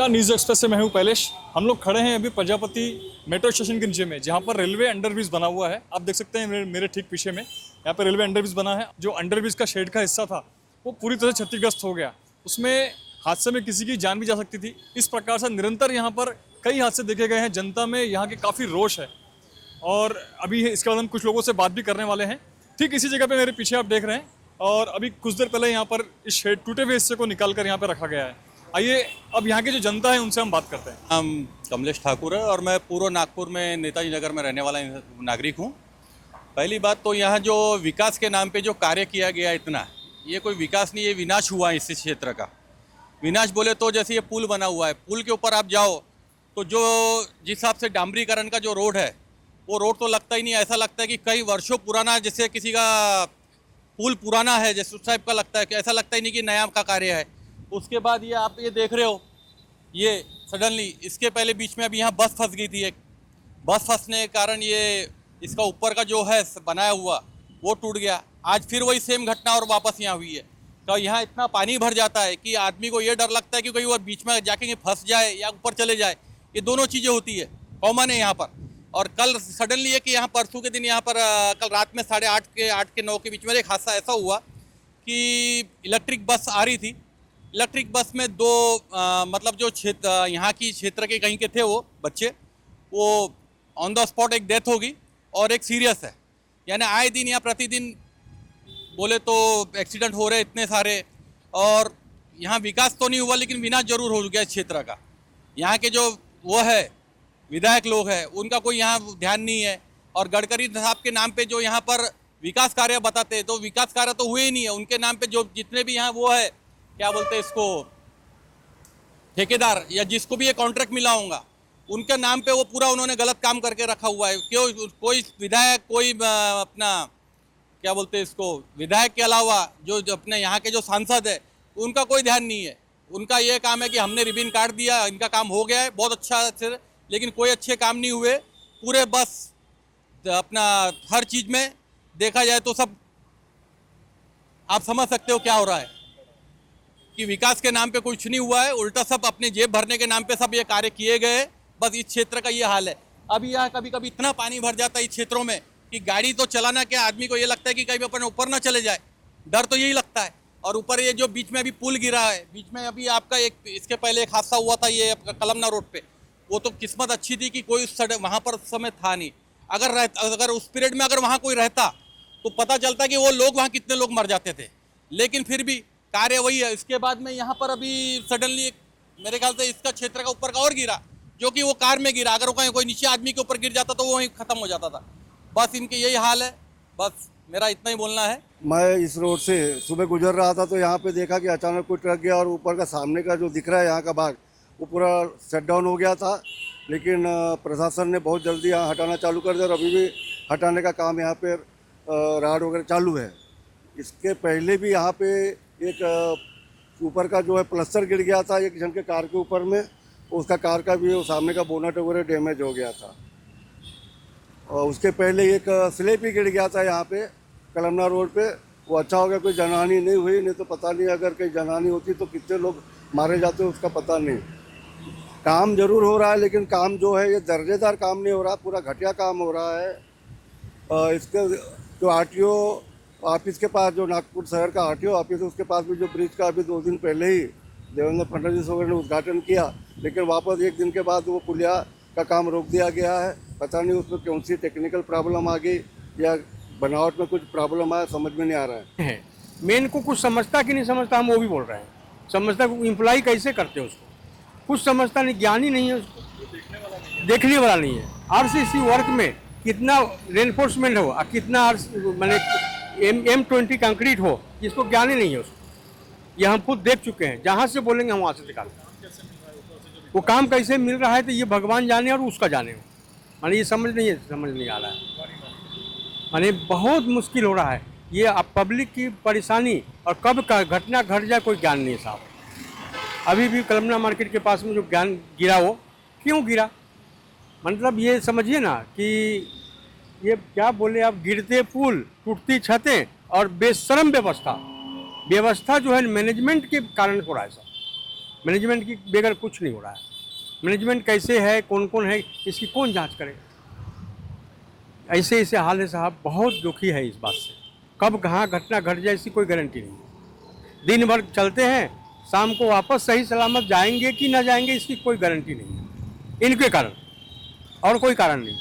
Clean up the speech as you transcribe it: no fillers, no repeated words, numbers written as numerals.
नमस्कार, news express से मैं हूं पैलेश। हम लोग खड़े हैं अभी प्रजापति मेट्रो स्टेशन के नीचे में, जहां पर रेलवे अंडरब्रिज बना हुआ है। आप देख सकते हैं मेरे ठीक पीछे में यहाँ पर रेलवे अंडरब्रिज बना है। जो अंडरब्रिज का शेड का हिस्सा था वो पूरी तरह से क्षतिग्रस्त हो गया। उसमें हादसे में किसी की जान भी जा सकती थी। इस प्रकार से निरंतर यहाँ पर कई हादसे देखे गए हैं। जनता में यहाँ के काफ़ी रोष है और अभी इसके बाद हम कुछ लोगों से बात भी करने वाले हैं। ठीक इसी जगह पे मेरे पीछे आप देख रहे हैं और अभी कुछ देर पहले यहाँ पर इस शेड टूटे हुए हिस्से को निकाल कर यहाँ पर रखा गया है। आइए अब यहाँ की जो जनता है उनसे हम बात करते हैं। नाम कमलेश ठाकुर है और मैं पूर्व नागपुर में नेताजी नगर में रहने वाला नागरिक हूँ। पहली बात तो यहाँ जो विकास के नाम पे जो कार्य किया गया इतना, ये कोई विकास नहीं, ये विनाश हुआ है इस क्षेत्र का। विनाश बोले तो जैसे ये पुल बना हुआ है, पुल के ऊपर आप जाओ तो जो जिस हिसाब से डामरीकरण का जो रोड है वो रोड तो लगता ही नहीं, ऐसा लगता है कि कई वर्षों पुराना, जैसे किसी का पुल पुराना है जैसे उस टाइप का लगता है, कि ऐसा लगता ही नहीं कि नया का कार्य है। उसके बाद ये आप ये देख रहे हो, ये सडनली इसके पहले बीच में अभी यहाँ बस फंस गई थी। एक बस फंसने के कारण ये इसका ऊपर का जो है बनाया हुआ वो टूट गया। आज फिर वही सेम घटना और वापस यहाँ हुई है। तो यहाँ इतना पानी भर जाता है कि आदमी को ये डर लगता है कि कोई वो बीच में जाके फंस जाए या ऊपर चले जाए। ये दोनों चीज़ें होती है, कॉमन है यहाँ पर। और कल सडनली है कि यहाँ परसों के दिन यहाँ पर कल रात में 8:30 के 9 के बीच में एक हादसा ऐसा हुआ कि इलेक्ट्रिक बस आ रही थी। इलेक्ट्रिक बस में दो मतलब जो क्षेत्र यहाँ की क्षेत्र के कहीं के थे वो बच्चे, वो ऑन द स्पॉट एक डेथ होगी और एक सीरियस है। यानी आए दिन या प्रतिदिन बोले तो एक्सीडेंट हो रहे इतने सारे। और यहाँ विकास तो नहीं हुआ लेकिन विनाश जरूर हो गया इस क्षेत्र का। यहाँ के जो वो है विधायक लोग हैं उनका कोई यहाँ ध्यान नहीं है। और गडकरी साहब के नाम पे जो यहाँ पर विकास कार्य बताते हैं तो विकास कार्य तो हुए ही नहीं है। उनके नाम पे जो जितने भी यहाँ वो है, क्या बोलते हैं इसको, ठेकेदार या जिसको भी ये कॉन्ट्रैक्ट मिला होगा, उनके नाम पे वो पूरा उन्होंने गलत काम करके रखा हुआ है। क्यों कोई विधायक, कोई अपना क्या बोलते हैं इसको, विधायक के अलावा जो अपने यहाँ के जो सांसद है उनका कोई ध्यान नहीं है। उनका ये काम है कि हमने रिबन काट दिया, इनका काम हो गया है बहुत अच्छा से, लेकिन कोई अच्छे काम नहीं हुए। पूरे बस अपना हर चीज़ में देखा जाए तो सब आप समझ सकते हो क्या हो रहा है कि विकास के नाम पे कुछ नहीं हुआ है, उल्टा सब अपने जेब भरने के नाम पे सब ये कार्य किए गए। बस इस क्षेत्र का ये हाल है। अभी यहाँ कभी कभी इतना पानी भर जाता है इस क्षेत्रों में कि गाड़ी तो चलाना क्या, आदमी को ये लगता है कि कहीं अपन ऊपर ना चले जाए, डर तो यही लगता है। और ऊपर ये जो बीच में अभी पुल गिरा है, बीच में अभी आपका एक इसके पहले एक हादसा हुआ था ये कलमना रोड पे, वो तो किस्मत अच्छी थी कि कोई वहाँ पर उस समय था नहीं। अगर उस पीरियड में अगर वहाँ कोई रहता तो पता चलता कि वो लोग वहाँ कितने लोग मर जाते थे। लेकिन फिर भी कार्य वही है। इसके बाद में यहाँ पर अभी सडनली मेरे ख्याल से इसका क्षेत्र का ऊपर का और गिरा, जो कि वो कार में गिरा। अगर वो कहीं कोई नीचे आदमी के ऊपर गिर जाता तो वो वहीं खत्म हो जाता था। बस इनके यही हाल है। बस मेरा इतना ही बोलना है। मैं इस रोड से सुबह गुजर रहा था तो यहाँ पे देखा कि अचानक कोई ट्रक गया और ऊपर का सामने का जो दिख रहा है यहाँ का भाग वो पूरा शट डाउन हो गया था। लेकिन प्रशासन ने बहुत जल्दी यहाँ हटाना चालू कर दिया और अभी भी हटाने का काम यहाँ पे राड वगैरह चालू है। इसके पहले भी यहाँ पे एक ऊपर का जो है प्लस्तर गिर गया था एक जन के कार के ऊपर में, उसका कार का भी सामने का बोनट वगैरह डैमेज हो गया था। और उसके पहले एक स्लेप ही गिर गया था यहाँ पे कलमना रोड पे। वो अच्छा हो गया कोई जनहानि नहीं हुई, नहीं तो पता नहीं अगर कोई जनहानि होती तो कितने लोग मारे जाते उसका पता नहीं। काम जरूर हो रहा है लेकिन काम जो है ये दर्जेदार काम नहीं हो रहा, पूरा घटिया काम हो रहा है। इसके जो आरटीओ ऑफिस के पास, जो नागपुर शहर का आरटीओ ऑफिस है उसके पास भी जो ब्रिज का अभी 2 दिन पहले ही देवेंद्र फडणवीस वगैरह ने उद्घाटन किया, लेकिन वापस 1 दिन के बाद वो पुलिया का काम रोक दिया गया है। पता नहीं उसमें कौन सी टेक्निकल प्रॉब्लम आ गई या बनावट में कुछ प्रॉब्लम आया, समझ में नहीं आ रहा है। मेन को कुछ समझता कि नहीं समझता, हम वो भी बोल रहे हैं। समझता एम्प्लॉय कैसे करते हैं उसको, कुछ समझता नहीं, ज्ञान ही नहीं है उसको, देखने वाला नहीं है। आरसीसी वर्क में कितना रेनफोर्समेंट हो और कितना मैंने M20 कंक्रीट हो, इसको ज्ञान ही नहीं है उसको। ये हम खुद देख चुके हैं, जहाँ से बोलेंगे हम वहाँ से निकालें। वो काम कैसे मिल रहा है तो ये भगवान जाने और उसका जाने हो। माने ये समझ नहीं आ रहा है। माने बहुत मुश्किल हो रहा है ये। अब पब्लिक की परेशानी और कब का घटना घट जाए कोई ज्ञान नहीं है साहब। अभी भी कलमना मार्केट के पास में जो ज्ञान गिरा वो क्यों गिरा, मतलब ये समझिए ना कि ये क्या बोले आप, गिरते पुल, टूटती छतें और बेशरम व्यवस्था जो है मैनेजमेंट के कारण हो रहा है सब। मैनेजमेंट की बगैर कुछ नहीं हो रहा है। मैनेजमेंट कैसे है, कौन कौन है, इसकी कौन जांच करे। ऐसे ऐसे हाल है साहब, बहुत दुखी है इस बात से। कब कहाँ घटना घट जाए इसकी कोई गारंटी नहीं। दिन भर चलते हैं, शाम को वापस सही सलामत जाएंगे कि ना जाएंगे इसकी कोई गारंटी नहीं है, इनके कारण और कोई कारण नहीं।